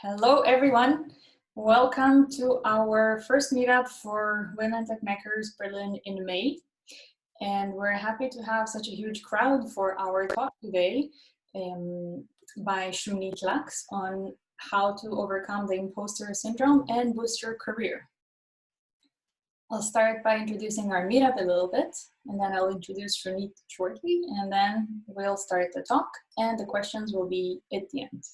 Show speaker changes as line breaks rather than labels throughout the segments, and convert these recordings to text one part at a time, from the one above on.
Hello, everyone. Welcome to our first meetup for Women Techmakers Berlin in May. And we're happy to have such a huge crowd for our talk today by Shounit Lax on how to overcome the imposter syndrome and boost your career. I'll start by introducing our meetup a little bit, and then I'll introduce Shounit shortly, and then we'll start the talk, and the questions will be at the end.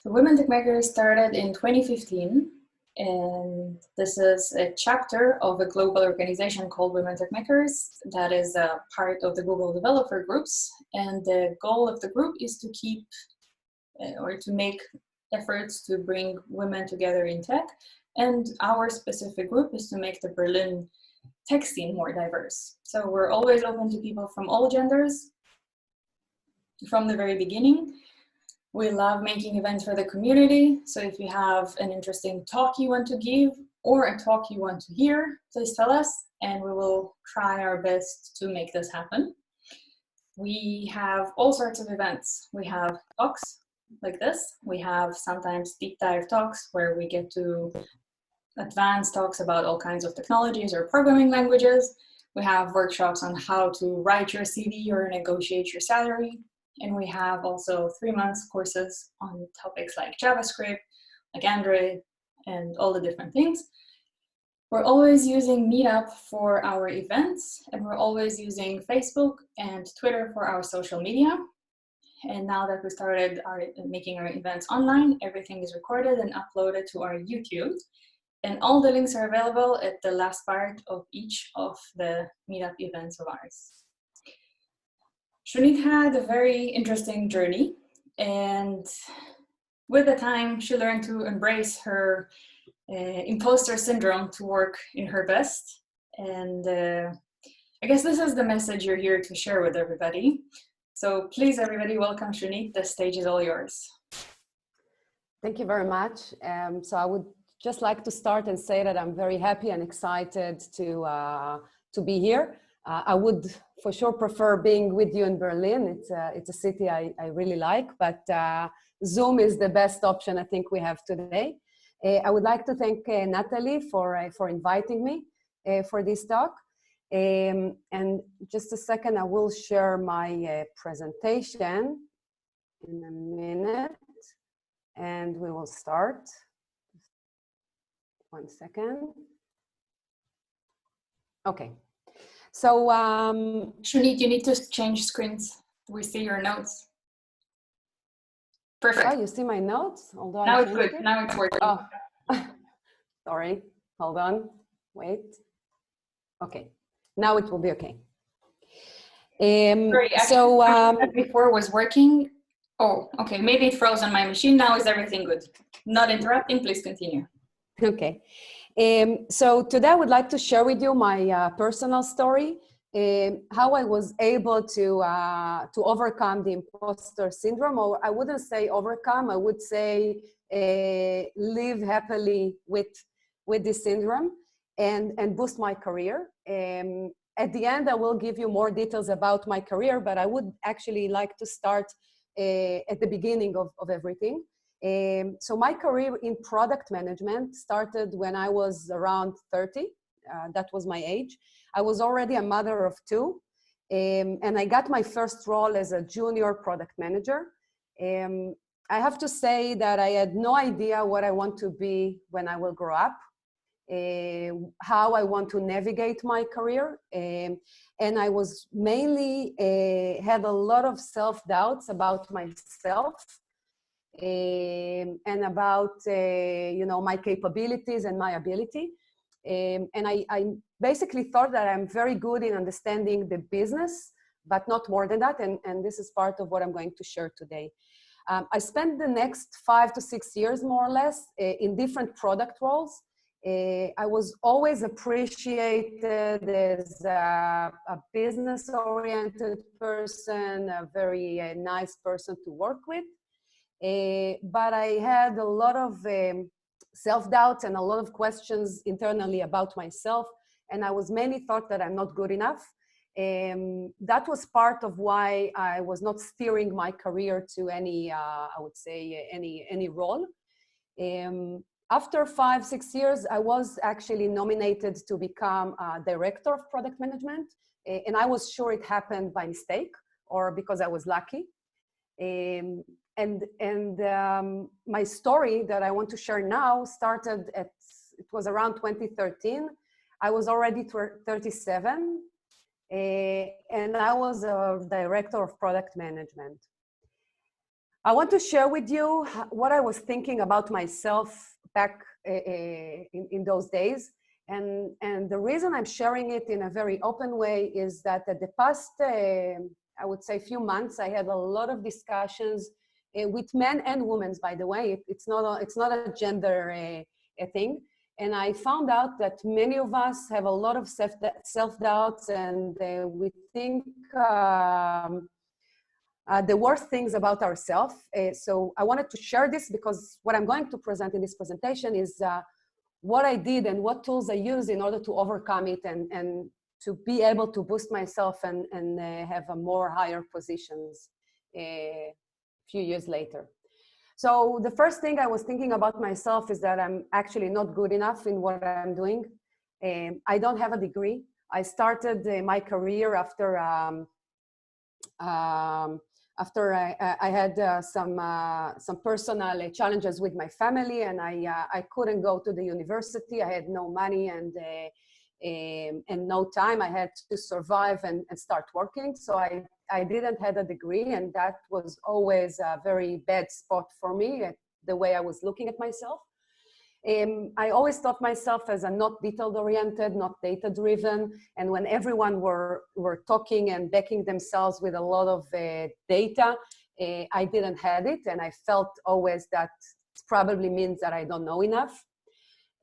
So Women Techmakers started in 2015, and this is a chapter of a global organization called Women Techmakers that is a part of the Google developer groups, and the goal of the group is to keep or to make efforts to bring women together in tech, and our specific group is to make the Berlin tech scene more diverse. So we're always open to people from all genders from the very beginning. We love making events for the community, so if you have an interesting talk you want to give or a talk you want to hear, please tell us and we will try our best to make this happen. We have all sorts of events. We have talks like this. We have sometimes deep dive talks where we get to advanced talks about all kinds of technologies or programming languages. We have workshops on how to write your CV or negotiate your salary. And we have also 3 months courses on topics like JavaScript, like Android, and all the different things. We're always using Meetup for our events, and we're always using Facebook and Twitter for our social media. And now that we started making our events online, everything is recorded and uploaded to our YouTube. And all the links are available at the last part of each of the Meetup events of ours. Shounit had a very interesting journey, and with the time, she learned to embrace her imposter syndrome to work in her best. And I guess this is the message you're here to share with everybody. So please, everybody, welcome Shounit. The stage is all yours.
Thank you very much. So I would just like to start and say that I'm very happy and excited to be here. I would for sure prefer being with you in Berlin. It's a city I really like, but Zoom is the best option I think we have today. I would like to thank Natalie for inviting me for this talk. And just a second, I will share my presentation in a minute, and we will start. 1 second. Okay. So,
Shounit, you need to change screens. We see your notes. Perfect.
Oh, you see my notes? Although
now it's good. Now it's working.
Oh, sorry. Hold on. Wait. Okay. Now it will be okay.
Sorry, actually, before was working. Oh, okay. Maybe it froze on my machine. Now is everything good? Not interrupting. Please continue.
Okay. So today I would like to share with you my personal story, how I was able to overcome the imposter syndrome, or I wouldn't say overcome, I would say live happily with this syndrome and boost my career. At the end, I will give you more details about my career, but I would actually like to start at the beginning of everything. So my career in product management started when I was around 30. That was my age. I was already a mother of 2, and I got my first role as a junior product manager. I have to say that I had no idea what I want to be when I will grow up, how I want to navigate my career. And I was mainly had a lot of self-doubts about myself. And about my capabilities and my ability, and I basically thought that I'm very good in understanding the business, but not more than that, and this is part of what I'm going to share today. I spent the next 5 to 6 years, more or less, in different product roles. I was always appreciated as a business-oriented person, a very nice person to work with. But I had a lot of self-doubt and a lot of questions internally about myself, and I was mainly thought that I'm not good enough. That was part of why I was not steering my career to any, I would say, any role. After 5-6 years, I was actually nominated to become a director of product management. And I was sure it happened by mistake or because I was lucky. My story that I want to share now started at, it was around 2013. I was already 37, and I was a director of product management. I want to share with you what I was thinking about myself back in those days. And the reason I'm sharing it in a very open way is that at the past, I would say few months, I had a lot of discussions with men and women, by the way. It's not a gender thing. And I found out that many of us have a lot of self-doubts, and we think the worst things about ourselves. So I wanted to share this because what I'm going to present in this presentation is what I did and what tools I used in order to overcome it and to be able to boost myself and have a more higher positions a few years later. So the first thing I was thinking about myself is that I'm actually not good enough in what I'm doing. I don't have a degree. I started my career after I had some personal challenges with my family, and I couldn't go to the university. I had no money and no time. I had to survive and start working. So I didn't have a degree, and that was always a very bad spot for me, the way I was looking at myself. I always thought myself as a not detail-oriented, not data-driven, and when everyone were talking and backing themselves with a lot of data, I didn't have it, and I felt always that it probably means that I don't know enough.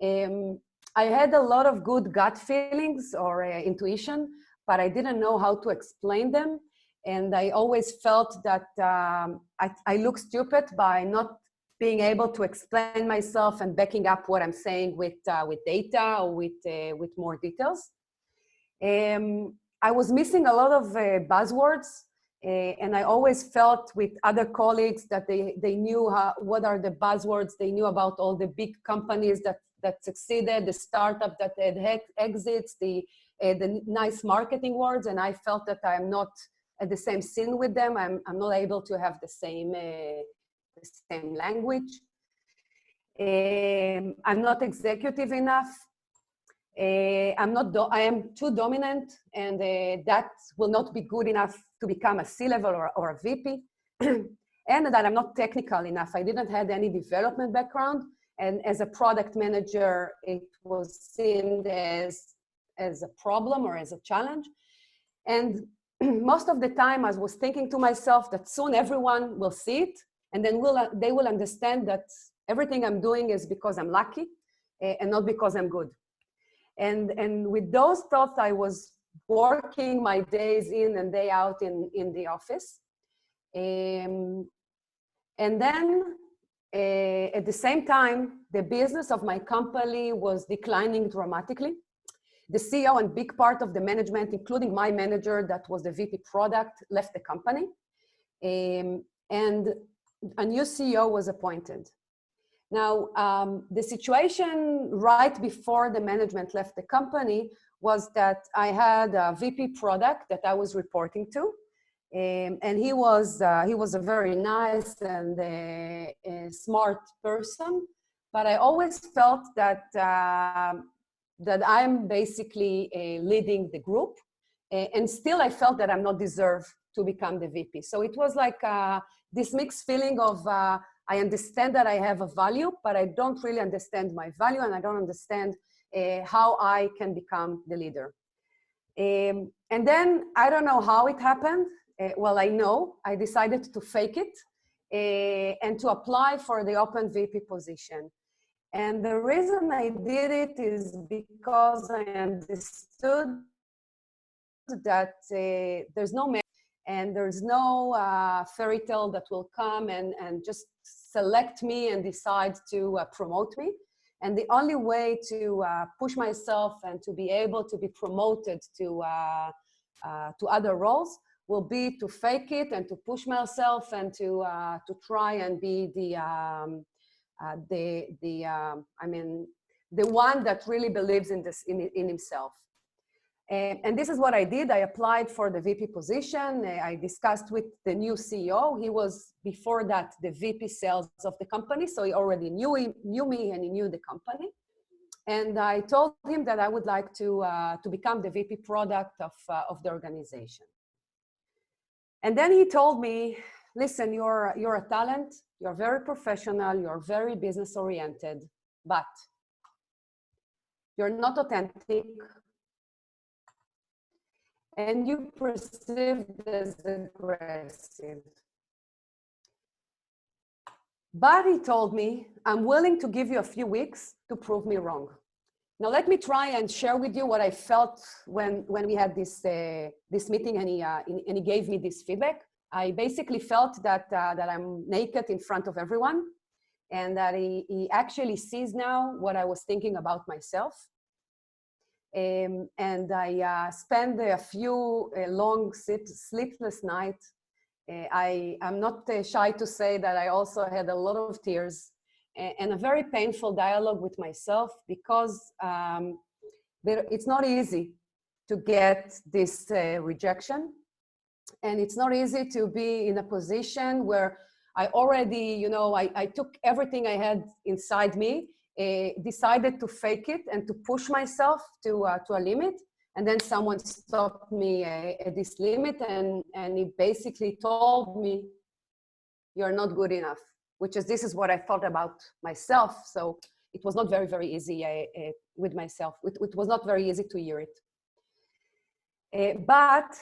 I had a lot of good gut feelings or intuition, but I didn't know how to explain them, and I always felt that I look stupid by not being able to explain myself and backing up what I'm saying with data or with more details. I was missing a lot of buzzwords, and I always felt with other colleagues that they knew what are the buzzwords. They knew about all the big companies that succeeded, the startup that had exits, the nice marketing words, and I felt that I'm not at the same scene with them. I'm not able to have the same language. I'm not executive enough. I am too dominant, and that will not be good enough to become a C-level or a VP. And that I'm not technical enough. I didn't have any development background. And as a product manager, it was seen as a problem or as a challenge. And most of the time I was thinking to myself that soon everyone will see it, and then they will understand that everything I'm doing is because I'm lucky and not because I'm good. And with those thoughts, I was working my days in and day out in the office. And then at the same time, the business of my company was declining dramatically. The CEO and big part of the management, including my manager that was the VP product, left the company. And a new CEO was appointed. Now, the situation right before the management left the company was that I had a VP product that I was reporting to. And he was a very nice and smart person, but I always felt that that I'm basically leading the group, and still I felt that I'm not deserved to become the VP. So it was like this mixed feeling of I understand that I have a value, but I don't really understand my value, and I don't understand how I can become the leader. And then I don't know how it happened. Well, I know I decided to fake it and to apply for the open VP position. And the reason I did it is because I understood that there's no magic and there's no fairy tale that will come and just select me and decide to promote me. And the only way to push myself and to be able to be promoted to to other roles will be to fake it and to push myself and to try and be the one that really believes in this in himself. And this is what I did. I applied for the VP position. I discussed with the new CEO. He was before that the VP sales of the company, so he already knew me and he knew the company. And I told him that I would like to become the VP product of the organization. And then he told me, listen, you're a talent, you're very professional, you're very business oriented, but you're not authentic, and you perceived as aggressive. But he told me, I'm willing to give you a few weeks to prove me wrong. Now let me try and share with you what I felt when we had this meeting and he gave me this feedback. I basically felt that I'm naked in front of everyone, and that he actually sees now what I was thinking about myself. And I spent a few long sleepless nights. I'm not shy to say that I also had a lot of tears and a very painful dialogue with myself, because it's not easy to get this rejection. And it's not easy to be in a position where I already, I took everything I had inside me, decided to fake it and to push myself to a limit. And then someone stopped me at this limit, and he basically told me, you're not good enough, this is what I thought about myself. So it was not very, very easy with myself. It was not very easy to hear it. But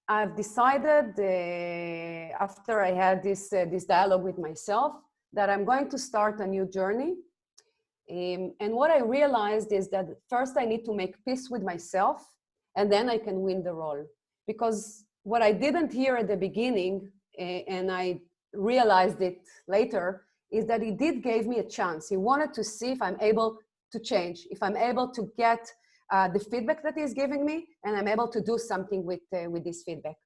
I've decided after I had this dialogue with myself that I'm going to start a new journey. And what I realized is that first I need to make peace with myself, and then I can win the role. Because what I didn't hear at the beginning, and I realized it later, is that he did give me a chance. He wanted to see if I'm able to change, if I'm able to get the feedback that he's giving me, and I'm able to do something with this feedback.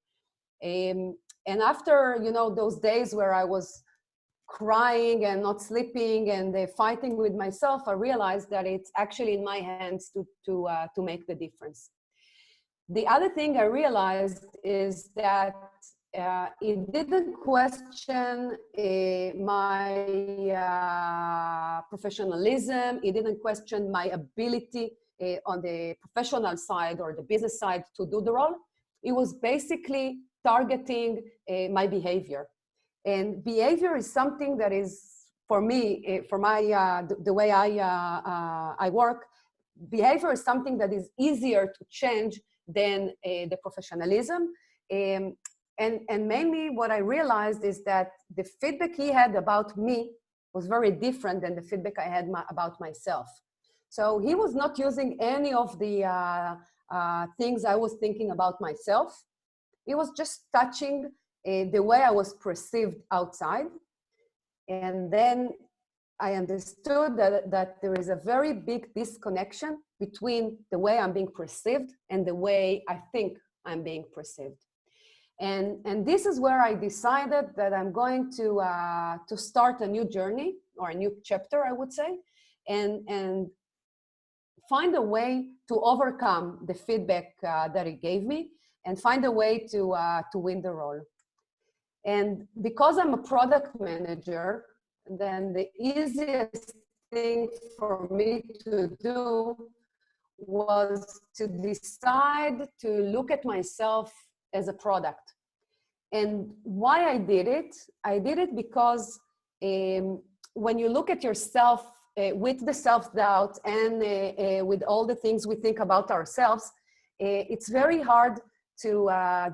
And after, those days where I was crying and not sleeping and fighting with myself, I realized that it's actually in my hands to make the difference. The other thing I realized is that it didn't question my professionalism. It didn't question my ability on the professional side or the business side to do the role. It was basically targeting my behavior. And behavior is something that is, for me, the way I work, behavior is something that is easier to change than the professionalism. And mainly what I realized is that the feedback he had about me was very different than the feedback I had about myself. So he was not using any of the things I was thinking about myself. He was just touching the way I was perceived outside. And then I understood that there is a very big disconnection between the way I'm being perceived and the way I think I'm being perceived. And this is where I decided that I'm going to start a new journey, or a new chapter, I would say, and find a way to overcome the feedback that he gave me, and find a way to win the role. And because I'm a product manager, then the easiest thing for me to do was to decide to look at myself as a product. And why I did it because when you look at yourself with the self-doubt and with all the things we think about ourselves, it's very hard to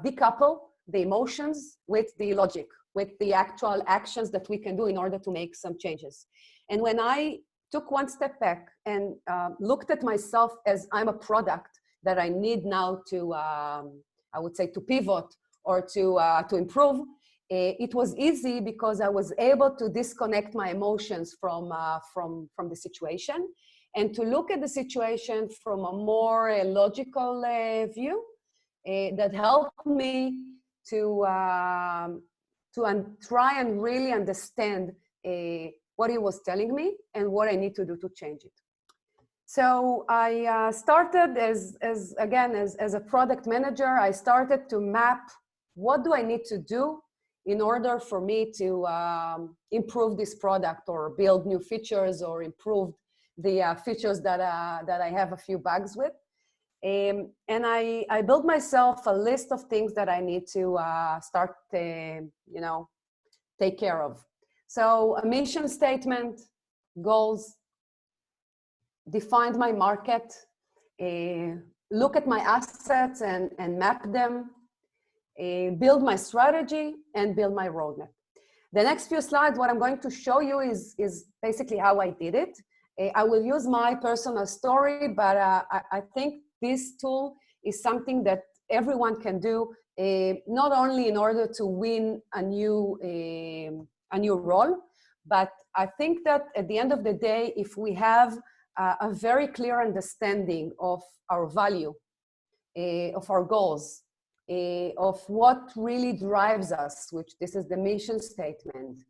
decouple the emotions with the logic, with the actual actions that we can do in order to make some changes. And when I took one step back and looked at myself as I'm a product that I need now to, I would say, to pivot or to improve, it was easy because I was able to disconnect my emotions from the situation and to look at the situation from a more logical view. that helped me to try and really understand what he was telling me and what I need to do to change it. So I started as a product manager. I started to map what do I need to do in order for me to improve this product or build new features or improve the features that I have a few bugs with. And I built myself a list of things that I need to start, take care of. So a mission statement, goals, defined my market, look at my assets and map them, build my strategy and build my roadmap. The next few slides, what I'm going to show you is basically how I did it. I will use my personal story, but I think this tool is something that everyone can do, not only in order to win a new role, but I think that at the end of the day, if we have a very clear understanding of our value, of our goals, of what really drives us, which this is the mission statement,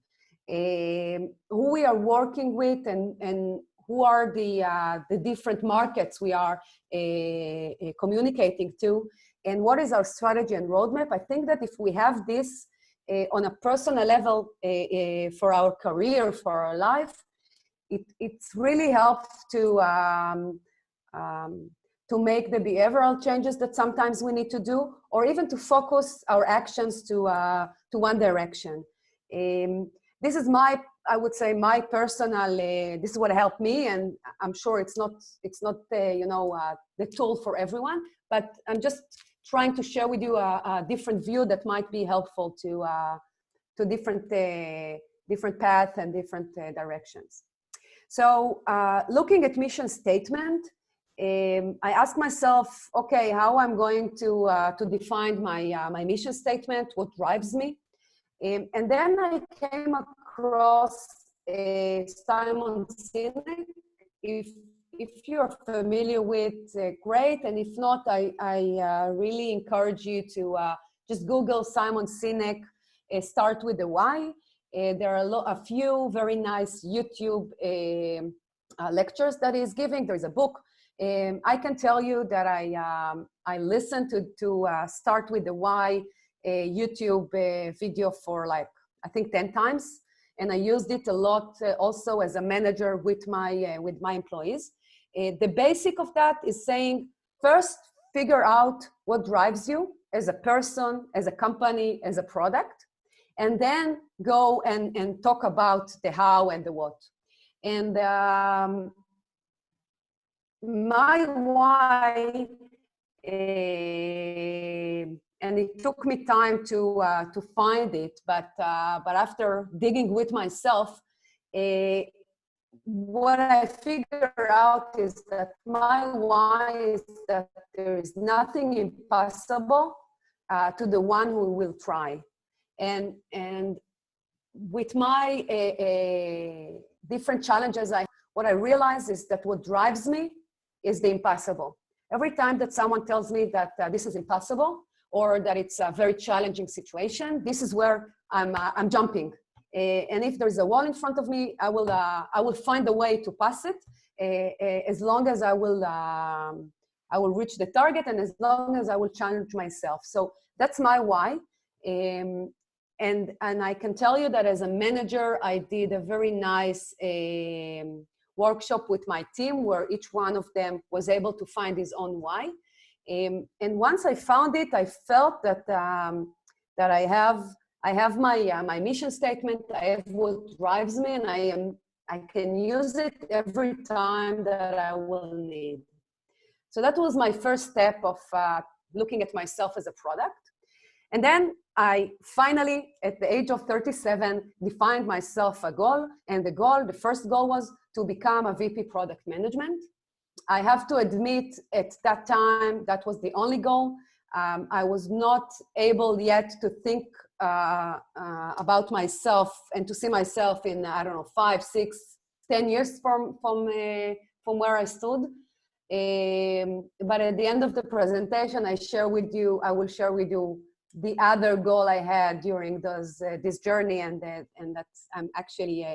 who we are working with and who are the different markets we are communicating to, and what is our strategy and roadmap. I think that if we have this on a personal level for our career, for our life, it's really helps to make the behavioral changes that sometimes we need to do, or even to focus our actions to one direction. This is I would say my personal, this is what helped me, and I'm sure it's not the tool for everyone, but I'm just trying to share with you a different view that might be helpful to different paths and different directions. So looking at mission statement, I asked myself, okay, how I'm going to define my mission statement, what drives me. And then I came across Simon Sinek. If you're familiar with, great. And if not, I really encourage you to just Google Simon Sinek, start with the why. There are a few very nice YouTube lectures that he's giving. There's a book. I can tell you that I listened to Start with the Why YouTube video for like, I think 10 times. And I used it a lot also as a manager with my employees. The basic of that is saying, first, figure out what drives you as a person, as a company, as a product, and then go and talk about the how and the what. And my why, and it took me time to find it, but after digging with myself, what I figured out is that my why is that there is nothing impossible to the one who will try. And with my different challenges, what I realized is that what drives me is the impossible. Every time that someone tells me that this is impossible or that it's a very challenging situation, this is where I'm jumping. And if there's a wall in front of me, I will find a way to pass it, as long as I will reach the target and as long as I will challenge myself. So that's my why. And I can tell you that as a manager, I did a very nice workshop with my team where each one of them was able to find his own why. And once I found it, I felt that I have my mission statement, I have what drives me, and I can use it every time that I will need. So that was my first step of looking at myself as a product. And then I finally, at the age of 37, defined myself a goal. And the first goal was to become a VP product management. I have to admit, at that time, that was the only goal. I was not able yet to think about myself and to see myself in, I don't know, 5, 6, 10 years from where I stood. But at the end of the presentation, I will share with you the other goal I had during this journey, and that's I'm actually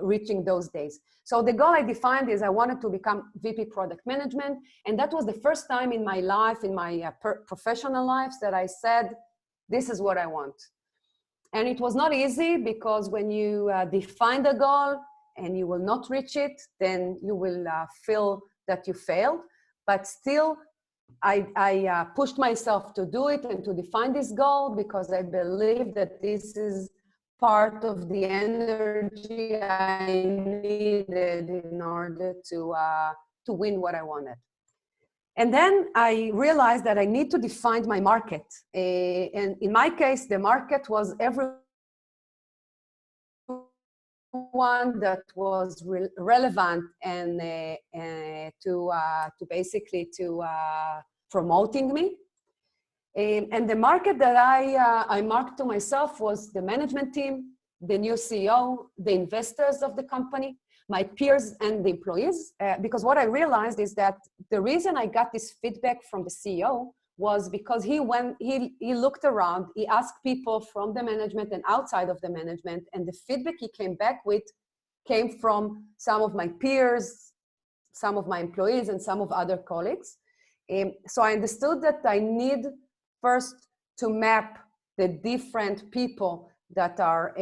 reaching those days. So the goal I defined is I wanted to become VP product management. And that was the first time in my life, in my professional life, that I said, this is what I want. And it was not easy, because when you define the goal and you will not reach it, then you will feel that you failed. But still, I pushed myself to do it and to define this goal, because I believe that this is part of the energy I needed in order to win what I wanted. And then I realized that I need to define my market. And in my case, the market was everyone that was relevant and to basically promoting me. And the market that I marked to myself was the management team, the new CEO, the investors of the company, my peers, and the employees. Because what I realized is that the reason I got this feedback from the CEO was because he looked around, he asked people from the management and outside of the management, and the feedback he came back with came from some of my peers, some of my employees, and some of other colleagues. So I understood that I need first to map the different people that are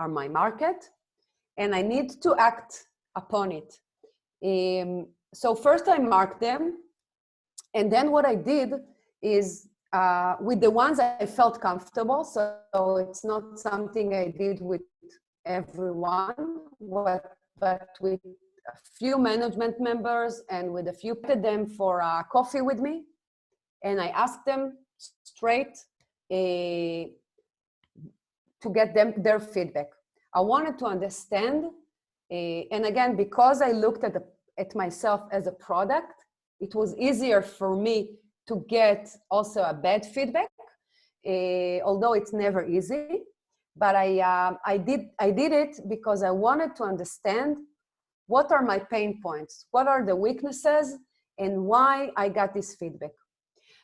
my market, and I need to act upon it. So first I marked them, and then what I did is with the ones I felt comfortable, so it's not something I did with everyone, but with a few management members and with a few, them for coffee with me, and I asked them straight to get their feedback. I wanted to understand, and again, because I looked at myself as a product, it was easier for me to get also a bad feedback, although it's never easy. But I did it because I wanted to understand what are my pain points, what are the weaknesses, and why I got this feedback.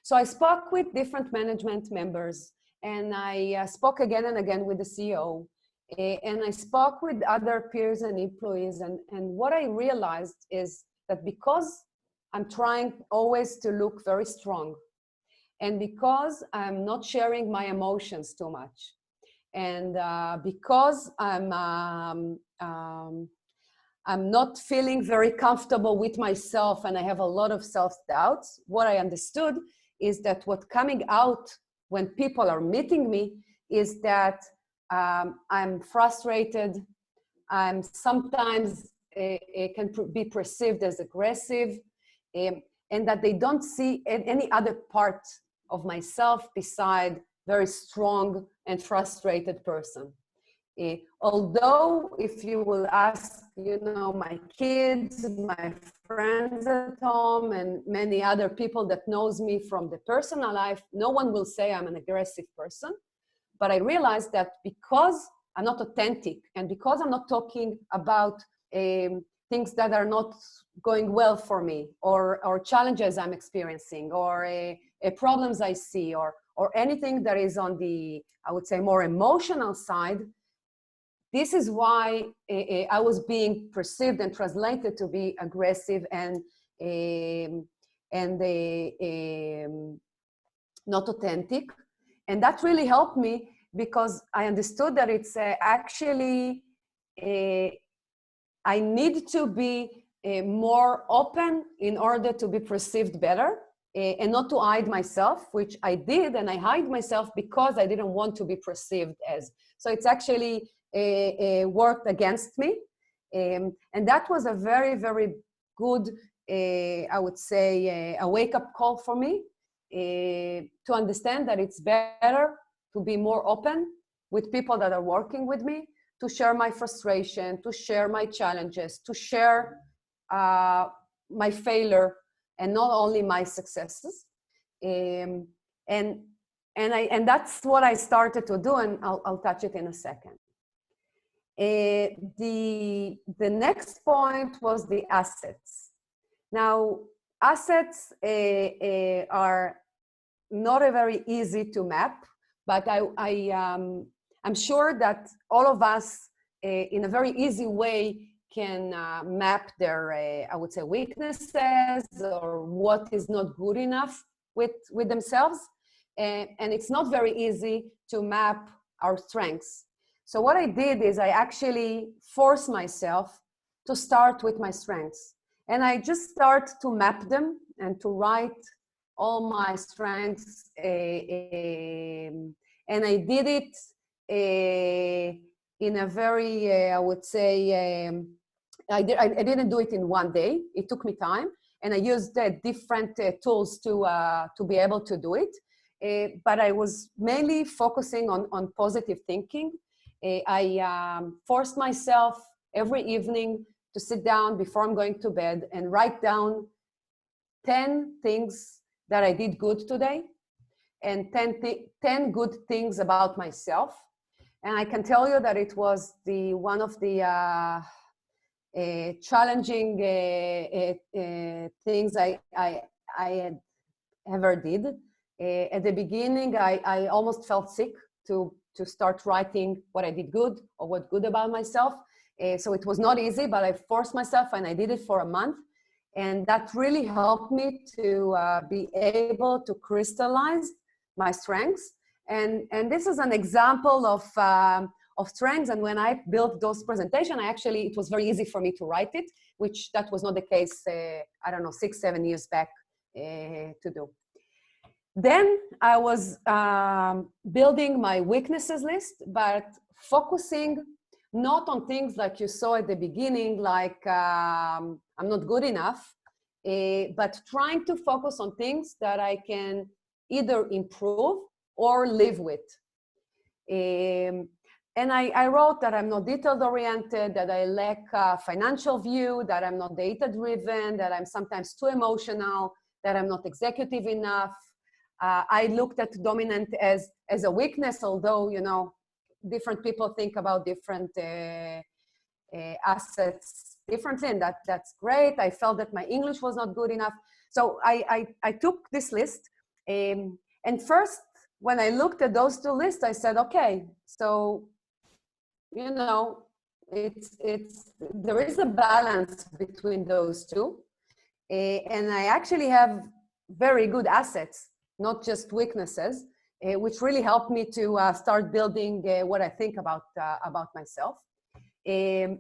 So I spoke with different management members, and I spoke again and again with the CEO, and I spoke with other peers and employees. And what I realized is that because I'm trying always to look very strong, and because I'm not sharing my emotions too much, and because I'm not feeling very comfortable with myself, and I have a lot of self-doubts, what I understood is that what's coming out when people are meeting me is that I'm frustrated. I'm sometimes can be perceived as aggressive, and that they don't see any other part of myself beside very strong and frustrated person. Although if you will ask, my kids, my friends at home, and many other people that knows me from the personal life, no one will say I'm an aggressive person. But I realized that because I'm not authentic, and because I'm not talking about things that are not going well for me, or challenges I'm experiencing, or problems I see, or anything that is on the, I would say, more emotional side, this is why I was being perceived and translated to be aggressive and not authentic. And that really helped me, because I understood that it's actually, I need to be more open in order to be perceived better, and not to hide myself, which I did, and I hide myself because I didn't want to be perceived as. So it's actually worked against me. And that was a very, very good, I would say, a wake-up call for me, to understand that it's better to be more open with people that are working with me, to share my frustration, to share my challenges, to share my failure, and not only my successes. And that's what I started to do, and I'll touch it in a second. The next point was the assets. Now, assets are not a very easy to map, but I'm sure that all of us in a very easy way can map their, I would say, weaknesses or what is not good enough with themselves. And it's not very easy to map our strengths. So what I did is I actually forced myself to start with my strengths. And I just start to map them and to write all my strengths. And I did it in a very, I would say, I didn't do it in one day. It took me time. And I used different tools to be able to do it. But I was mainly focusing on positive thinking. I forced myself every evening to sit down before I'm going to bed and write down 10 things that I did good today and 10 good things about myself. And I can tell you that it was one of the challenging things I had ever did. At the beginning, I almost felt sick to start writing what I did good or what good about myself. So it was not easy, but I forced myself and I did it for a month. And that really helped me to be able to crystallize my strengths. And this is an example of strengths. And when I built those presentations, it was very easy for me to write it, which that was not the case, I don't know, 6-7 years back to do. Then I was building my weaknesses list, but focusing not on things like you saw at the beginning, like I'm not good enough, but trying to focus on things that I can either improve or live with. And I wrote that I'm not detail-oriented, that I lack a financial view, that I'm not data-driven, that I'm sometimes too emotional, that I'm not executive enough. I looked at dominant as a weakness, although, you know, different people think about different assets differently, and that's great. I felt that my English was not good enough. So I took this list, and first, when I looked at those two lists, I said, okay, so, you know, there is a balance between those two, and I actually have very good assets, not just weaknesses, which really helped me to start building what I think about myself. And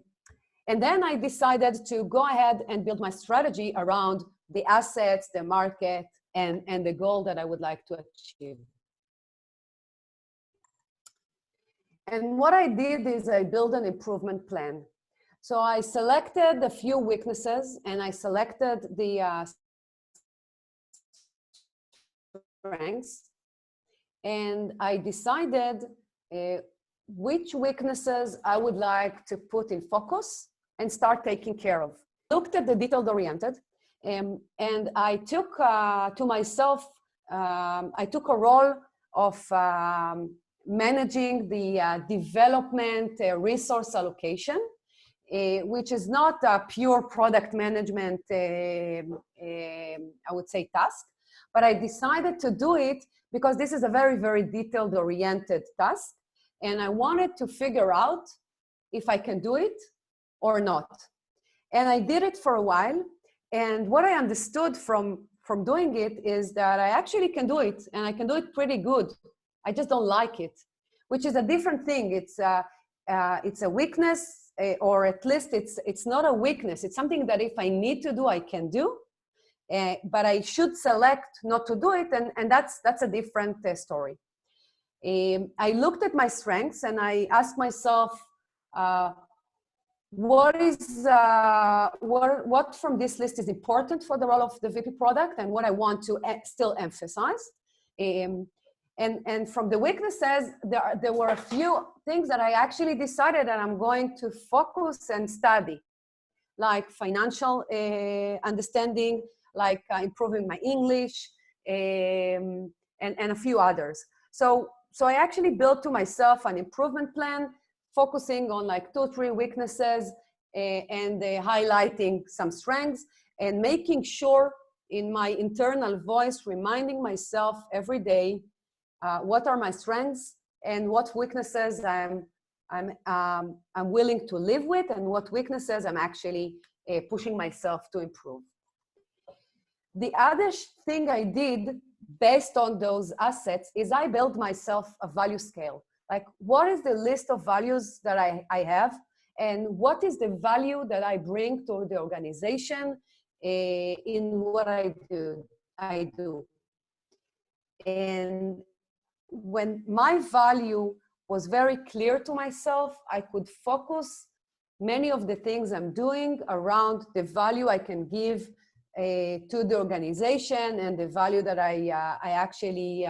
then I decided to go ahead and build my strategy around the assets, the market, and the goal that I would like to achieve. And what I did is I built an improvement plan. So I selected a few weaknesses and I selected the strengths. And I decided which weaknesses I would like to put in focus and start taking care of. Looked at the detail-oriented, and I took to myself, I took a role of managing the development resource allocation, which is not a pure product management, I would say, task, but I decided to do it because this is a very, very detailed-oriented task, and I wanted to figure out if I can do it or not. And I did it for a while, and what I understood from doing it is that I actually can do it, and I can do it pretty good. I just don't like it, which is a different thing. It's a weakness, or at least it's not a weakness. It's something that if I need to do, I can do. But I should select not to do it, and that's a different story. I looked at my strengths and I asked myself, what from this list is important for the role of the VP product and what I want to still emphasize. And from the weaknesses, there were a few things that I actually decided that I'm going to focus and study, like financial understanding, like improving my English, and a few others. So I actually built to myself an improvement plan, focusing on like 2 or 3 weaknesses and highlighting some strengths and making sure in my internal voice, reminding myself every day what are my strengths and what weaknesses I'm willing to live with, and what weaknesses I'm actually pushing myself to improve. The other thing I did based on those assets is I built myself a value scale. Like, what is the list of values that I have, and what is the value that I bring to the organization in what I do. And when my value was very clear to myself, I could focus many of the things I'm doing around the value I can give to the organization and the value that I actually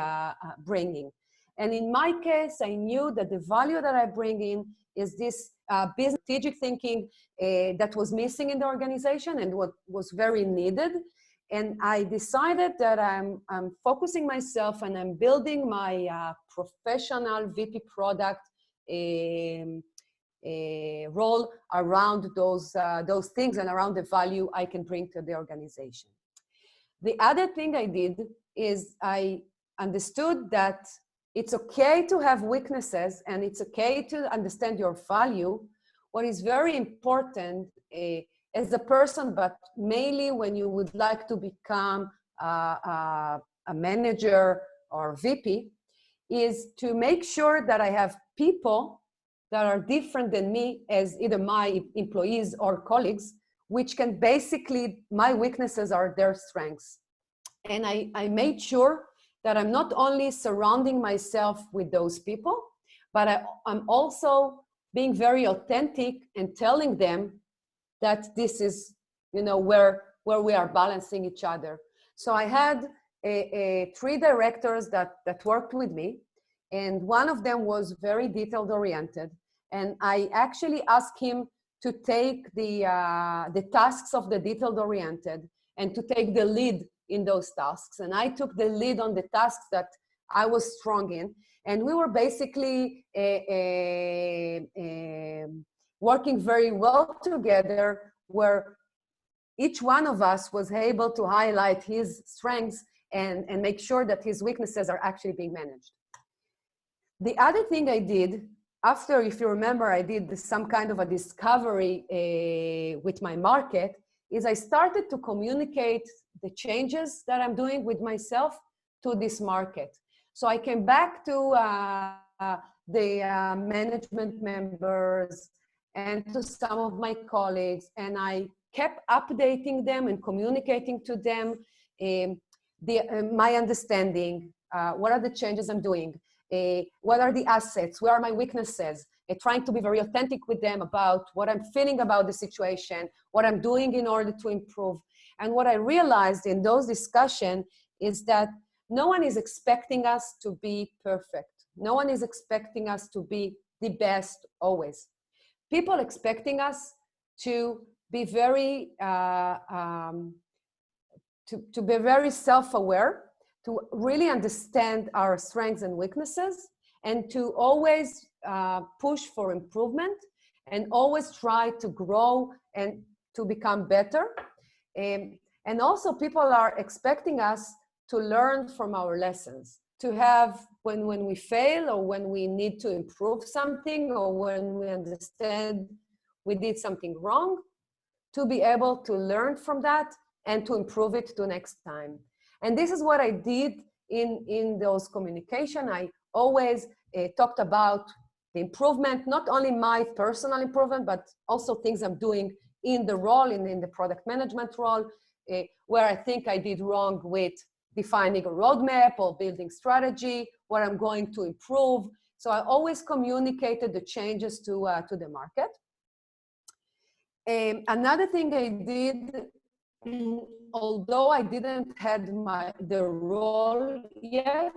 bringing. And in my case, I knew that the value that I bring in is this business strategic thinking that was missing in the organization and what was very needed. And I decided that I'm focusing myself and I'm building my professional VP product role around those things and around the value I can bring to the organization. The other thing I did is I understood that it's okay to have weaknesses and it's okay to understand your value. What is very important as a person, but mainly when you would like to become a manager or VP, is to make sure that I have people that are different than me as either my employees or colleagues, which can basically, my weaknesses are their strengths. And I made sure that I'm not only surrounding myself with those people, but I'm also being very authentic and telling them that this is, where we are balancing each other. So I had 3 directors that worked with me, and one of them was very detailed oriented. And I actually asked him to take the tasks of the detailed oriented and to take the lead in those tasks. And I took the lead on the tasks that I was strong in. And we were basically working very well together, where each one of us was able to highlight his strengths and make sure that his weaknesses are actually being managed. The other thing I did, after, if you remember, I did some kind of a discovery with my market, is I started to communicate the changes that I'm doing with myself to this market. So I came back to the management members and to some of my colleagues, and I kept updating them and communicating to them my understanding, what are the changes I'm doing, what are the assets, where are my weaknesses, trying to be very authentic with them about what I'm feeling about the situation, what I'm doing in order to improve. And what I realized in those discussions is that no one is expecting us to be perfect. No one is expecting us to be the best always. People expecting us to be very, to be very self-aware, to really understand our strengths and weaknesses, and to always push for improvement and always try to grow and to become better. And also people are expecting us to learn from our lessons, to have, when we fail or when we need to improve something or when we understand we did something wrong, to be able to learn from that and to improve it to next time. And this is what I did in those communication. I always talked about the improvement, not only my personal improvement, but also things I'm doing in the role, in the product management role, where I think I did wrong with defining a roadmap or building strategy, what I'm going to improve. So I always communicated the changes to the market. Another thing I did, although I didn't have the role yet,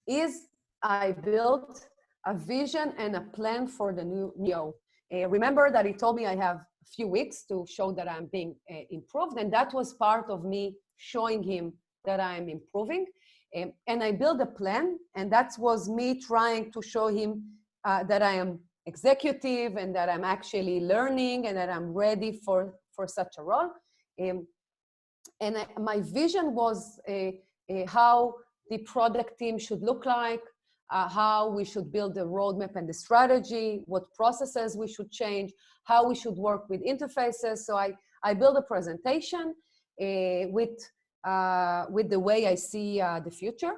is I built a vision and a plan for the new CEO. Remember that he told me I have a few weeks to show that I'm being improved, and that was part of me showing him that I'm improving. And I built a plan, and that was me trying to show him that I am executive and that I'm actually learning and that I'm ready for for such a role. My vision was how the product team should look like, how we should build the roadmap and the strategy, what processes we should change, how we should work with interfaces. So I built a presentation with the way I see the future.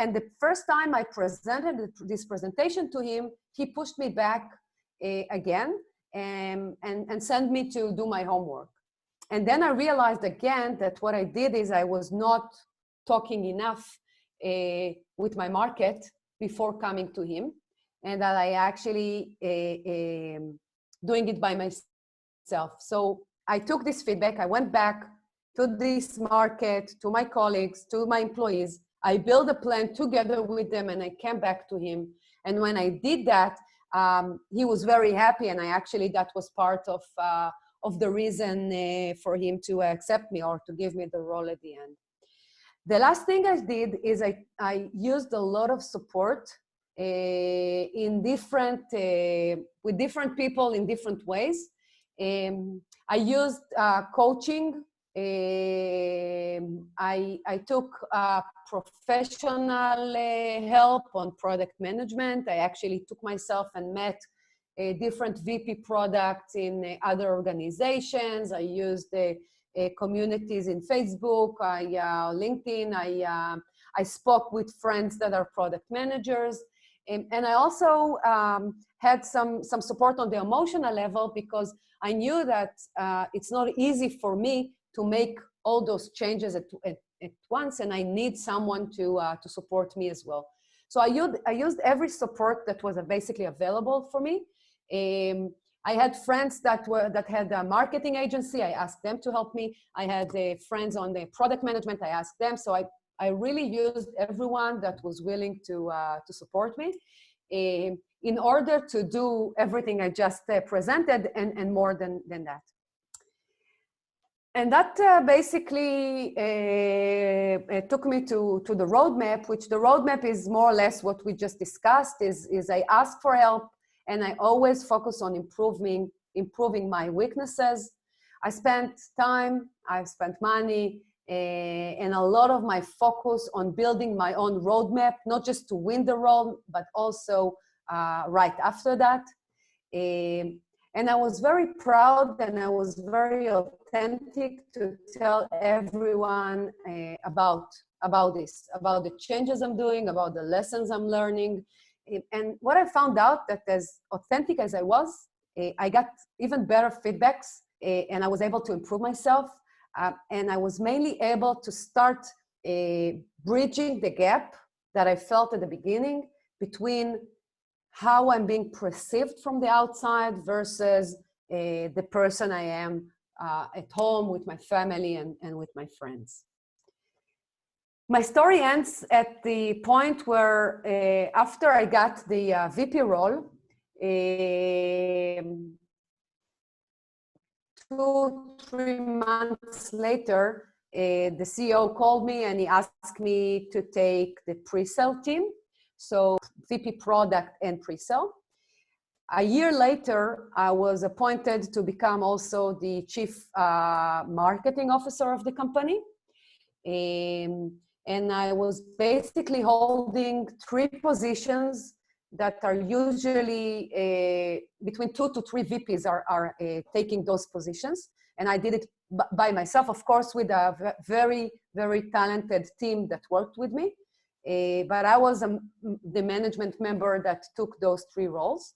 And the first time I presented this presentation to him, he pushed me back again and sent me to do my homework. And then I realized again that what I did is I was not talking enough with my market before coming to him, and that I actually doing it by myself. So I took this feedback, I went back to this market, to my colleagues, to my employees. I built a plan together with them, and I came back to him. And when I did that, he was very happy, and that was part of the reason for him to accept me or to give me the role at the end. The last thing I did is I used a lot of support in with different people in different ways. I used coaching. I took professional help on product management. I actually took myself and met different VP products in other organizations. I used communities in Facebook, LinkedIn. I spoke with friends that are product managers. And I also had some support on the emotional level, because I knew that it's not easy for me to make all those changes at once, and I need someone to support me as well. So I used every support that was basically available for me. I had friends that had a marketing agency. I asked them to help me. I had friends on the product management. I asked them. So I really used everyone that was willing to support me in order to do everything I just presented and more than that. And that basically took me to the roadmap, which the roadmap is more or less what we just discussed, is I ask for help, and I always focus on improving my weaknesses. I spent time, I've spent money, and a lot of my focus on building my own roadmap, not just to win the role, but also right after that. And I was very proud, and I was very authentic to tell everyone about this, about the changes I'm doing, about the lessons I'm learning. And what I found out, that as authentic as I was, I got even better feedbacks, and I was able to improve myself. And I was mainly able to start bridging the gap that I felt at the beginning between how I'm being perceived from the outside versus the person I am at home with my family and with my friends. My story ends at the point where after I got the VP role, 2-3 months later, the CEO called me and he asked me to take the pre-sale team. So VP product and pre-sale. A year later, I was appointed to become also the chief marketing officer of the company. And I was basically holding 3 positions that are usually between 2 to 3 VPs are taking those positions. And I did it by myself, of course, with a very, very talented team that worked with me. But I was the management member that took those 3 roles.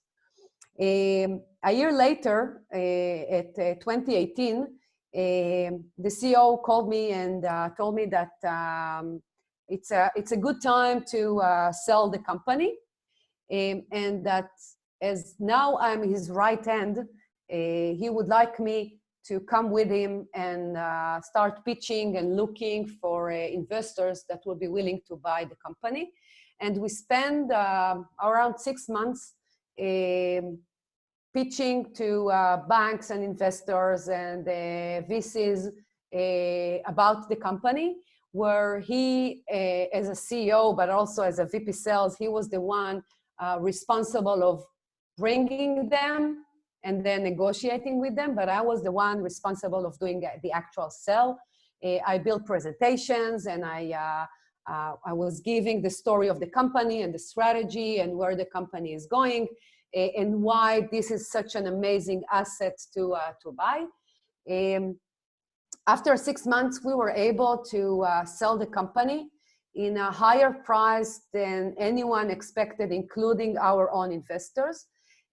A year later, at 2018, the CEO called me and told me that it's a good time to sell the company, and that as now I'm his right hand, he would like me to come with him and start pitching and looking for investors that will be willing to buy the company. And we spend around 6 months pitching to banks and investors and VCs about the company, where he, as a CEO, but also as a VP sales, he was the one responsible of bringing them and then negotiating with them, but I was the one responsible of doing the actual sell. I built presentations, and I was giving the story of the company and the strategy and where the company is going, and why this is such an amazing asset to buy. After 6 months, we were able to sell the company in a higher price than anyone expected, including our own investors.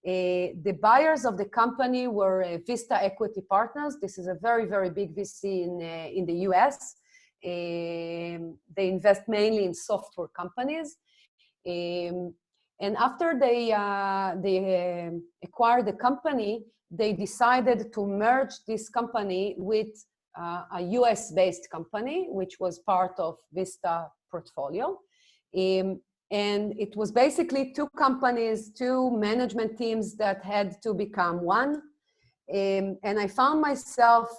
The buyers of the company were Vista Equity Partners. This is a very, very big VC in the US. They invest mainly in software companies. And after they acquired the company, they decided to merge this company with a US-based company, which was part of Vista portfolio. And it was basically two companies, two management teams that had to become one. And I found myself,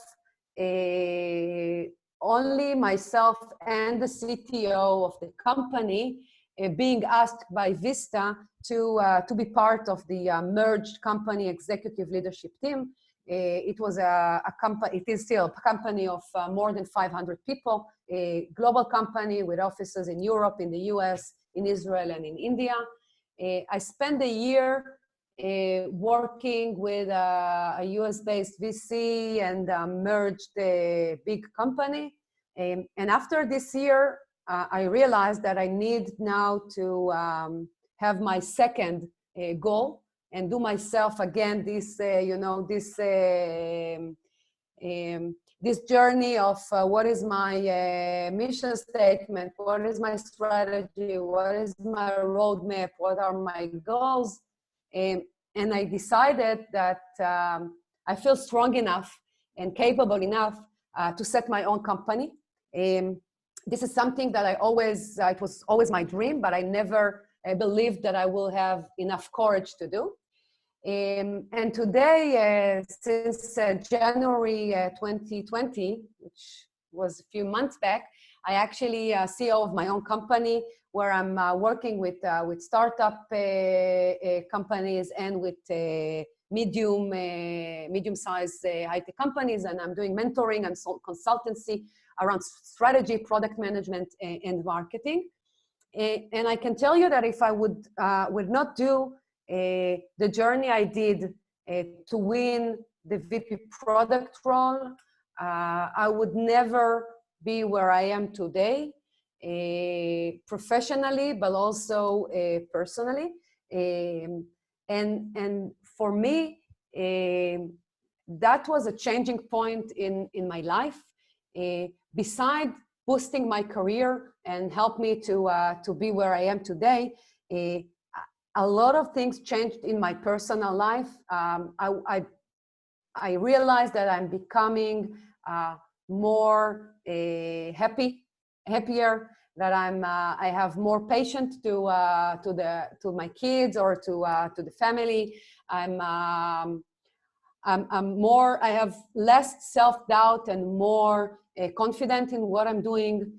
only myself and the CTO of the company being asked by Vista to be part of the merged company executive leadership team. It was a company, it is still a company of more than 500 people, a global company with offices in Europe, in the US, in Israel, and in India. I spent a year working with a US-based VC and merged a big company. And after this year, I realized that I need now to have my second goal and do myself again this, this journey of what is my mission statement, what is my strategy, what is my roadmap, what are my goals. And I decided that I feel strong enough and capable enough to set my own company. This is something that it was always my dream, but I never believed that I will have enough courage to do. And today, since January 2020, which was a few months back, I actually CEO of my own company, where I'm working with startup companies and with medium-sized high-tech companies, and I'm doing mentoring and consultancy around strategy, product management, and marketing. And I can tell you that if I would not do the journey I did to win the VP product role, I would never be where I am today, professionally, but also personally. And for me, that was a changing point in my life. Beside boosting my career and help me to be where I am today, a lot of things changed in my personal life. I realized that I'm becoming more happier, that I have more patience to my kids or to the family. I have less self-doubt and more confident in what I'm doing,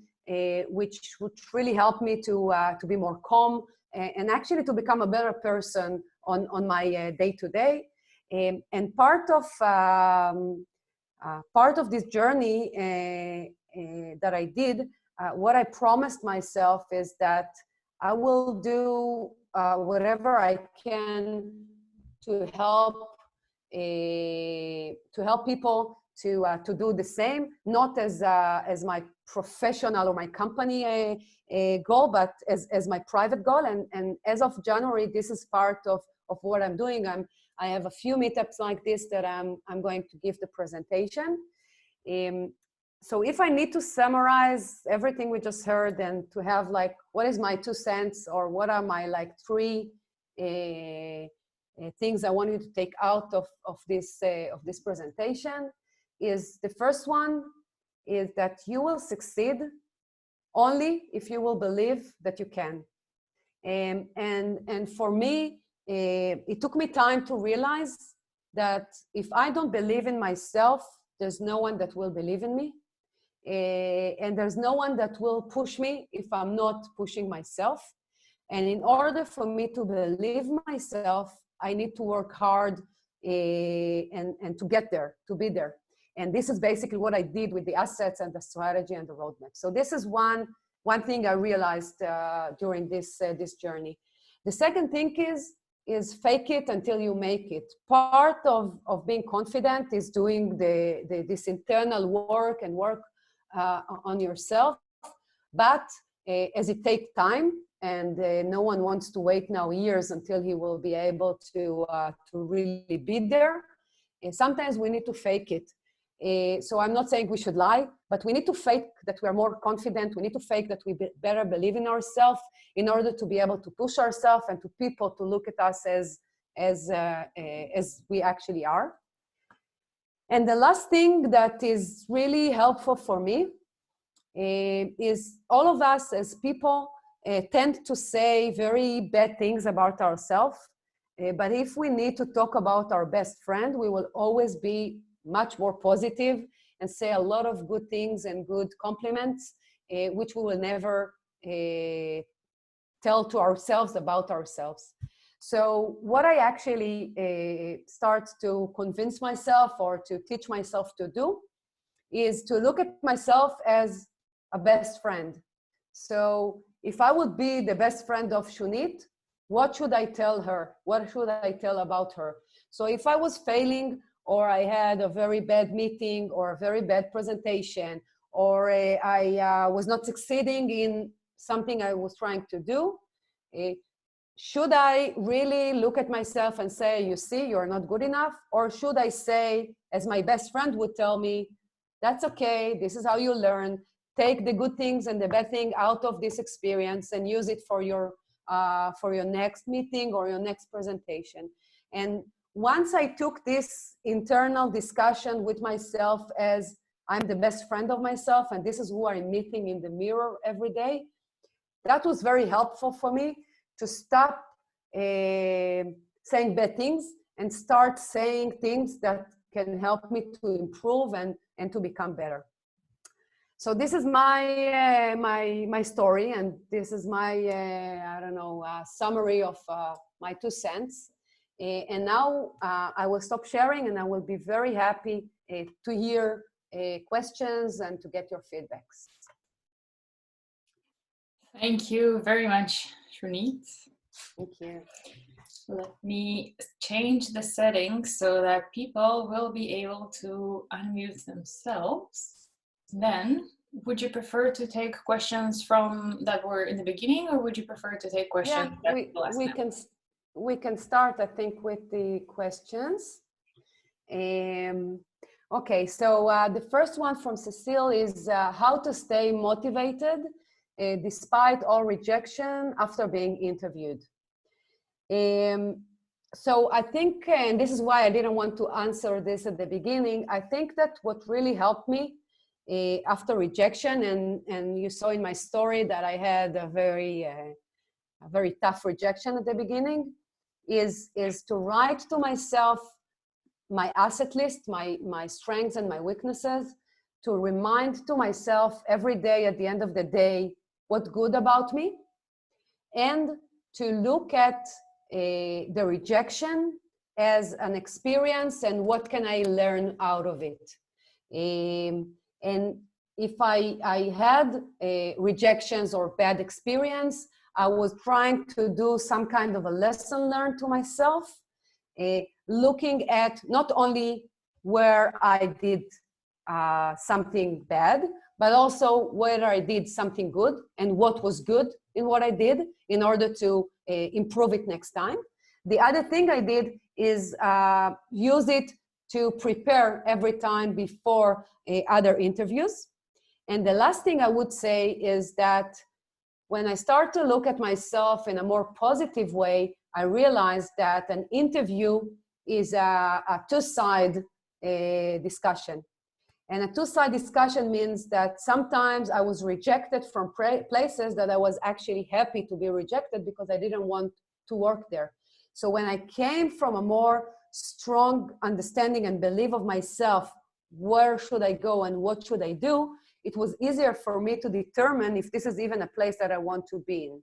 which would really help me to be more calm and actually to become a better person on my day-to-day. And part of this journey that I did, what I promised myself is that I will do whatever I can to help people to do the same, not as my professional or my company goal, but as my private goal. And as of January, this is part of what I'm doing. I have a few meetups like this that I'm going to give the presentation. So if I need to summarize everything we just heard and to have like, what is my 2 cents or what are my like 3 things I want you to take out of this presentation, is the first one is that you will succeed only if you will believe that you can. And for me, it took me time to realize that if I don't believe in myself, there's no one that will believe in me. And there's no one that will push me if I'm not pushing myself. And in order for me to believe myself, I need to work hard and to get there, to be there. And this is basically what I did with the assets and the strategy and the roadmap. So this is one thing I realized during this journey. The second thing is fake it until you make it. Part of being confident is doing this internal work and work on yourself, but as it takes time, and no one wants to wait now years until he will be able to really be there. Sometimes we need to fake it. So I'm not saying we should lie, but we need to fake that we are more confident. We need to fake that we better believe in ourselves in order to be able to push ourselves and to people to look at us as we actually are. And the last thing that is really helpful for me is all of us as people tend to say very bad things about ourselves. But if we need to talk about our best friend, we will always be much more positive and say a lot of good things and good compliments, which we will never tell to ourselves about ourselves. So what I actually start to convince myself or to teach myself to do is to look at myself as a best friend. So if I would be the best friend of Shounit, what should I tell her? What should I tell about her? So if I was failing, or I had a very bad meeting, or a very bad presentation, or I was not succeeding in something I was trying to do, should I really look at myself and say, you see, you're not good enough? Or should I say, as my best friend would tell me, that's okay, this is how you learn, take the good things and the bad thing out of this experience and use it for your next meeting or your next presentation. And once I took this internal discussion with myself as I'm the best friend of myself, and this is who I'm meeting in the mirror every day, that was very helpful for me to stop saying bad things and start saying things that can help me to improve and to become better. So this is my my story, and this is my I don't know summary of my 2 cents. And now I will stop sharing, and I will be very happy to hear questions and to get your feedbacks.
Thank you very much, Shounit.
Thank you.
Let me change the settings so that people will be able to unmute themselves. Then, would you prefer to take questions from that were in the beginning, or would you prefer to take questions?
Yeah, we can start, I think, with the questions. Okay, so the first one from Cecile is how to stay motivated despite all rejection after being interviewed. So I think, and this is why I didn't want to answer this at the beginning, I think that what really helped me after rejection, and you saw in my story that I had a very tough rejection at the beginning, is to write to myself my asset list, my strengths and my weaknesses, to remind to myself every day at the end of the day what's good about me, and to look at the rejection as an experience and what can I learn out of it. And if I had rejections or bad experience, I was trying to do some kind of a lesson learned to myself, looking at not only where I did something bad, but also whether I did something good and what was good in what I did in order to improve it next time. The other thing I did is use it to prepare every time before other interviews. And the last thing I would say is that when I start to look at myself in a more positive way, I realized that an interview is a two-side discussion. And a two-side discussion means that sometimes I was rejected from places that I was actually happy to be rejected because I didn't want to work there. So when I came from a more strong understanding and belief of myself, where should I go and what should I do, it was easier for me to determine if this is even a place that I want to be in.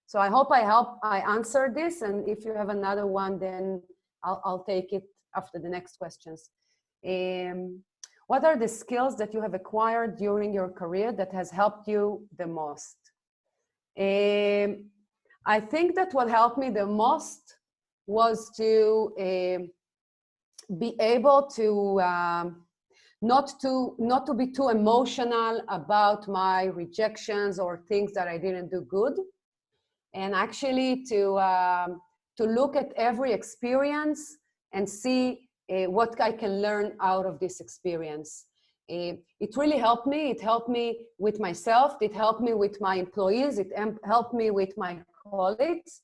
So I hope I answered this, and if you have another one, then I'll take it after the next questions. What are the skills that you have acquired during your career that has helped you the most? I think that what helped me the most was to be able to not to be too emotional about my rejections or things that I didn't do good, and actually to look at every experience and see what I can learn out of this experience. It really helped me. It helped me with myself. It helped me with my employees. It helped me with my colleagues.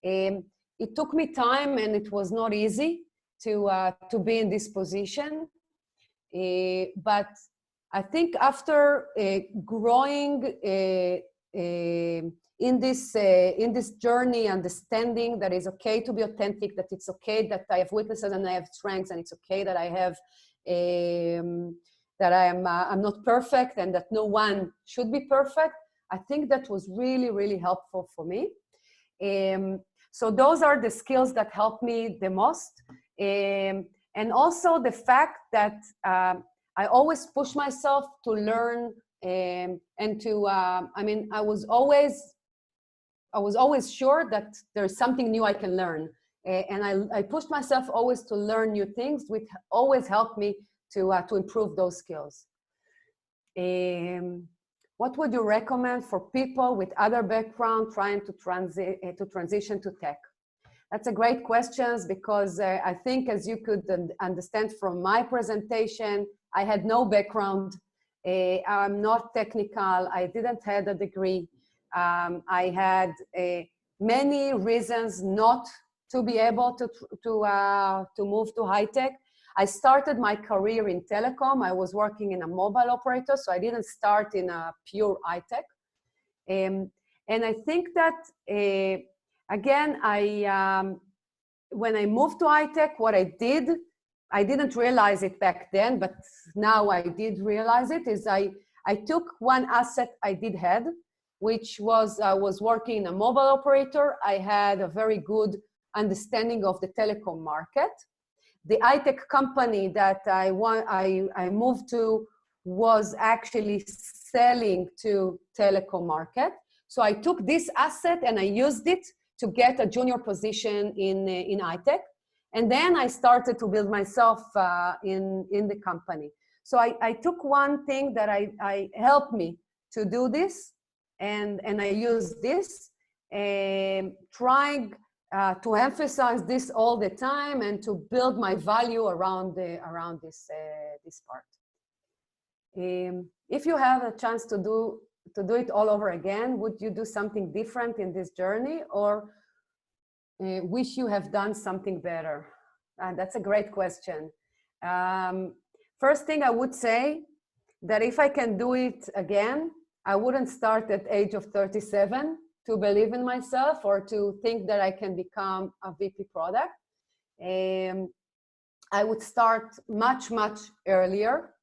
It took me time, and it was not easy to be in this position. But I think after growing in this journey, understanding that it's okay to be authentic, that it's okay that I have weaknesses and I have strengths, and it's okay that I have that I'm not perfect, and that no one should be perfect. I think that was really, really helpful for me. So those are the skills that helped me the most. And also the fact that I always push myself to learn and to, I mean, I was always sure that there's something new I can learn. And I pushed myself always to learn new things, which always helped me to improve those skills. What would you recommend for people with other background trying to transition to tech? That's a great question, because I think, as you could understand from my presentation, I had no background. I'm not technical. I didn't have a degree. I had many reasons not to be able to move to high tech. I started my career in telecom. I was working in a mobile operator, so I didn't start in a pure high tech. And I think that, again, when I moved to high tech, what I didn't realize it back then, but now I did realize it, is I took one asset I did have, which was I was working in a mobile operator. I had a very good understanding of the telecom market. The high-tech company that I moved to was actually selling to telecom market. So I took this asset and I used it to get a junior position in high-tech. And then I started to build myself in the company. So I took one thing that I helped me to do this, and I used this, trying to emphasize this all the time and to build my value around this part. If you have a chance to do it all over again, would you do something different in this journey, or wish you have done something better? That's a great question. First thing I would say, that if I can do it again, I wouldn't start at age of 37 to believe in myself or to think that I can become a VP product. I would start much, much earlier.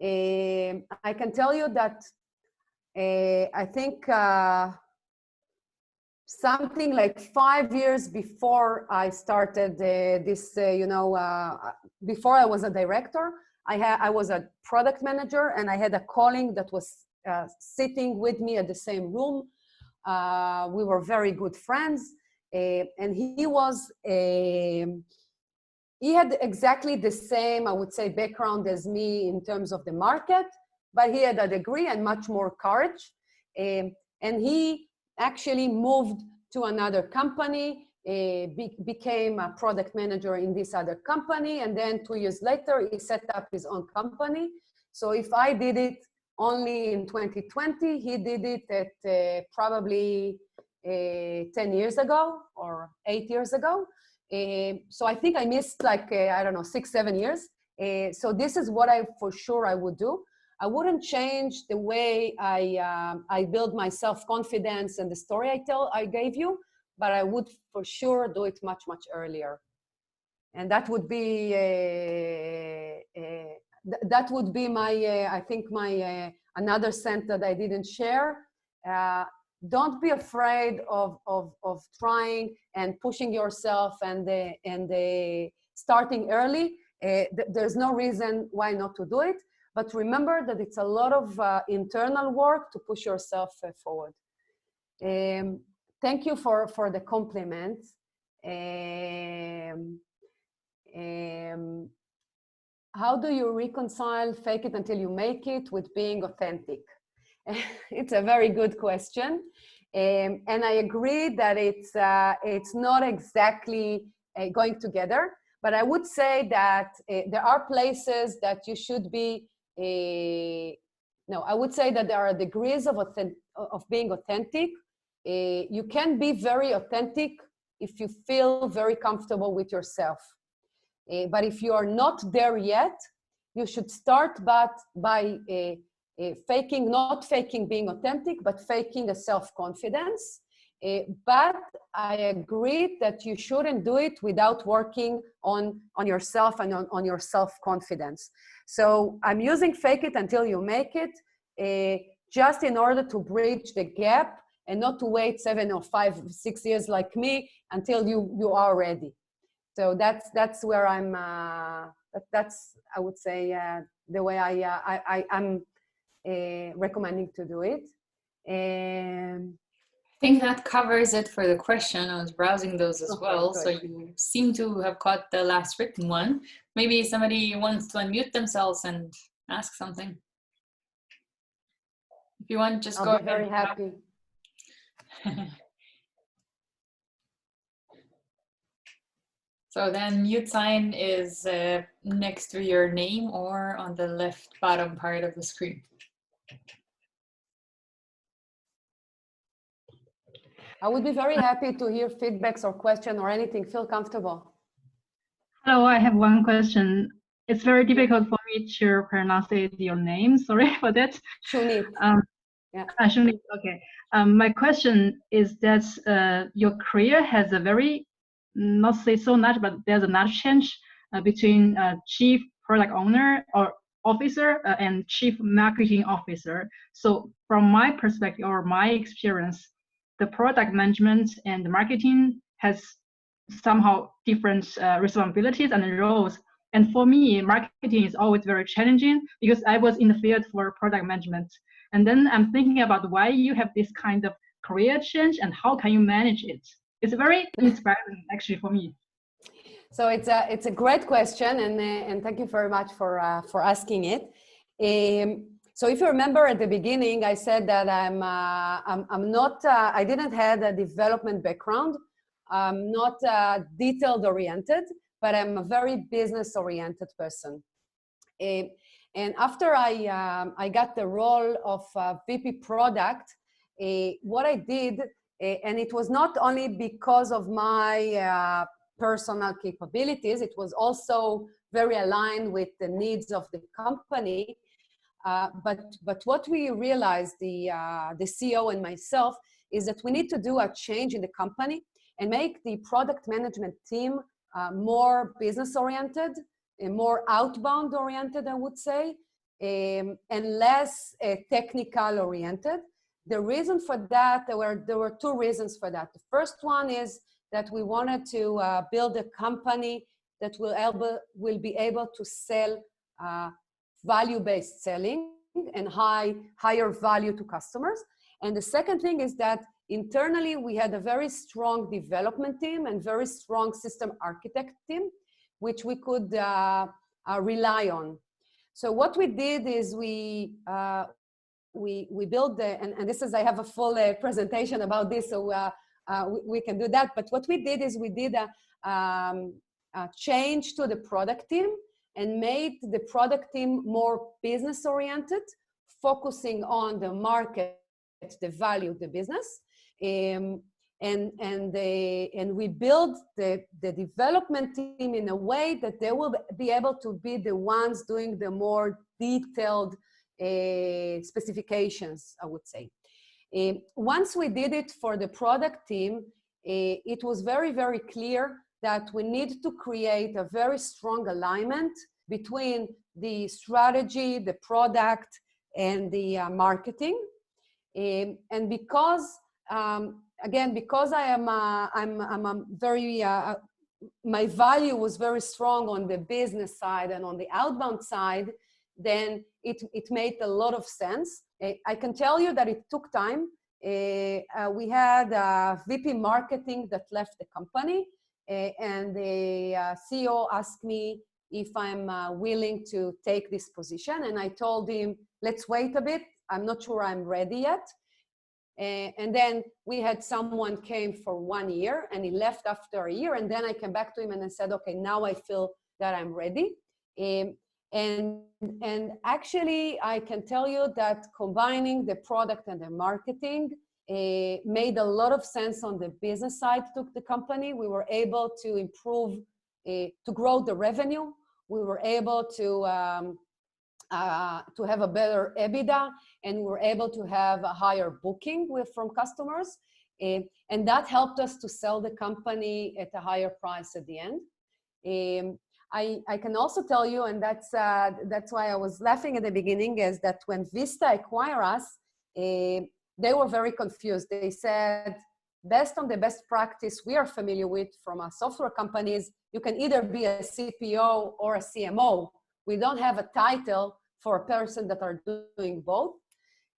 I can tell you that I think something like 5 years before I started before I was a director, I was a product manager, and I had a colleague that was sitting with me at the same room. We were very good friends, and he had exactly the same, I would say, background as me in terms of the market, but he had a degree and much more courage. And he actually moved to another company, became a product manager in this other company, and then 2 years later, he set up his own company. So if I did it only in 2020, he did it at probably 10 years ago or 8 years ago. So I think I missed like, I don't know, 6, 7 years. So this is what for sure I would do. I wouldn't change the way I build my self-confidence and the story I gave you, but I would for sure do it much, much earlier. And that would be my, I think another sense that I didn't share. don't be afraid of trying and pushing yourself and starting early. There's no reason why not to do it. But remember that it's a lot of internal work to push yourself forward. Thank you for the compliment. How do you reconcile fake it until you make it with being authentic? It's a very good question. And I agree that it's not exactly going together, but I would say that there are places that you should be, no, I would say that there are degrees of being authentic. You can be very authentic if you feel very comfortable with yourself. But if you are not there yet, you should start by not faking being authentic, but faking a self-confidence. But I agree that you shouldn't do it without working on yourself and on your self-confidence. So I'm using fake it until you make it, just in order to bridge the gap and not to wait 7 or 5, 6 years like me until you are ready. So that's where I'm. That's, I would say, the way I'm recommending to do it.
I think that covers it for the question. I was browsing those as well. Good. So you seem to have caught the last written one. Maybe somebody wants to unmute themselves and ask something. If you want, just go ahead.
I'll be very happy.
So then mute sign is next to your name or on the left bottom part of the screen.
I would be very happy to hear feedbacks or questions or anything. Feel comfortable.
Hello, I have one question. It's very difficult for me to pronounce your name. Sorry for that.
Shounit.
Yeah. Shounit, okay. My question is that your career has a very, not say so much, but there's a large change between chief product owner or officer and chief marketing officer. So from my perspective or my experience, the product management and the marketing has somehow different responsibilities and roles. And for me, marketing is always very challenging because I was in the field for product management. And then I'm thinking about why you have this kind of career change and how can you manage it? It's very inspiring actually for me.
So it's a great question, and thank you very much for asking it. So if you remember at the beginning, I said that I'm not, I didn't have a development background. I'm not detailed oriented, but I'm a very business oriented person. And after I got the role of VP product, what I did, and it was not only because of my personal capabilities, it was also very aligned with the needs of the company. But what we realized, the CEO and myself, is that we need to do a change in the company and make the product management team more business-oriented and more outbound-oriented, I would say, and less technical-oriented. The reason for that, there were two reasons for that. The first one is that we wanted to build a company that will be able to sell value-based selling and higher value to customers. And the second thing is that internally we had a very strong development team and very strong system architect team, which we could rely on. So what we did is we built and this is, I have a full presentation about this, so we can do that. But what we did is we did a change to the product team and made the product team more business oriented, focusing on the market, the value, the business. And we build the development team in a way that they will be able to be the ones doing the more detailed specifications, I would say. Once we did it for the product team, it was very, very clear that we need to create a very strong alignment between the strategy, the product, and the marketing. And because again, because I'm a very, my value was very strong on the business side and on the outbound side, then it made a lot of sense. I can tell you that it took time. We had a VP marketing that left the company, and the CEO asked me if I'm willing to take this position. And I told him, let's wait a bit. I'm not sure I'm ready yet. And then we had someone came for 1 year and he left after a year. And then I came back to him and I said, okay, now I feel that I'm ready. And actually, I can tell you that combining the product and the marketing made a lot of sense on the business side to the company. We were able to improve, to grow the revenue. We were able to have a better EBITDA, and we were able to have a higher booking from customers. And that helped us to sell the company at a higher price at the end. I can also tell you, and that's why I was laughing at the beginning, is that when Vista acquired us, they were very confused. They said, based on the best practice we are familiar with from our software companies, you can either be a CPO or a CMO. We don't have a title for a person that are doing both.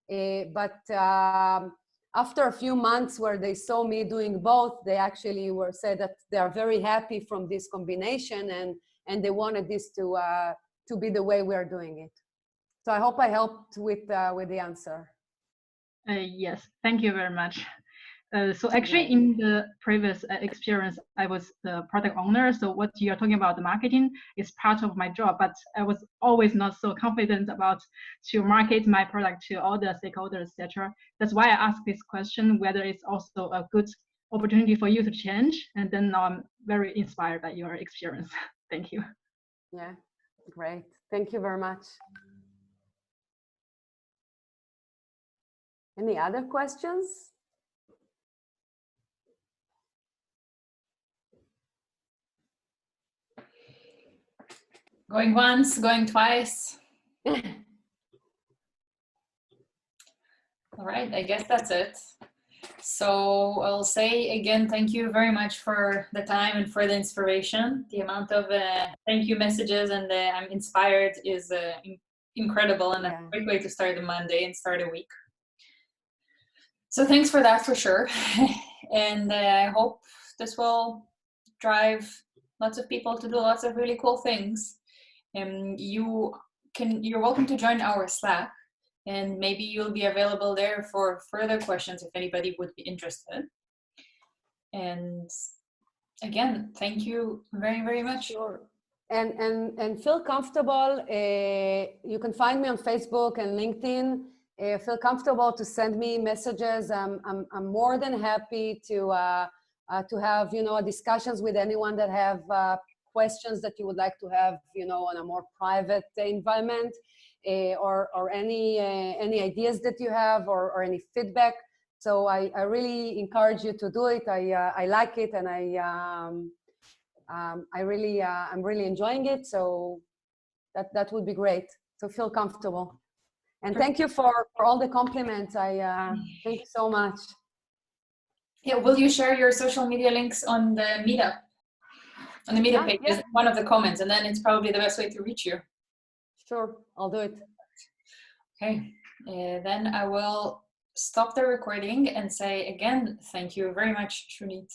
But after a few months where they saw me doing both, they actually said that they are very happy from this combination, and they wanted this to be the way we are doing it. So I hope I helped with the answer.
Yes, thank you very much. So actually, in the previous experience, I was the product owner. So what you're talking about, the marketing, is part of my job. But I was always not so confident about to market my product to all the stakeholders, etc. That's why I asked this question, whether it's also a good opportunity for you to change. And then now I'm very inspired by your experience. Thank you.
Yeah, great. Thank you very much. Any other questions?
Going once, going twice. All right, I guess that's it. So I'll say again, thank you very much for the time and for the inspiration. The amount of thank you messages and I'm inspired is incredible, and a great way to start a Monday and start a week. So thanks for that for sure. And I hope this will drive lots of people to do lots of really cool things. You're welcome to join our Slack, and maybe you'll be available there for further questions if anybody would be interested. And again, thank you very, very much.
Sure. And feel comfortable. You can find me on Facebook and LinkedIn. Feel comfortable to send me messages. I'm more than happy to have discussions with anyone that have questions that you would like to have on a more private environment, or any ideas that you have, or any feedback. So I really encourage you to do it. I like it, and I'm really enjoying it. So that would be great. So feel comfortable. And thank you for all the compliments. Thank you so much.
Yeah, will you share your social media links on the meetup? On the meetup page, is one of the comments, and then it's probably the best way to reach you.
Sure, I'll do it.
Okay, then I will stop the recording and say again, thank you very much, Shounit.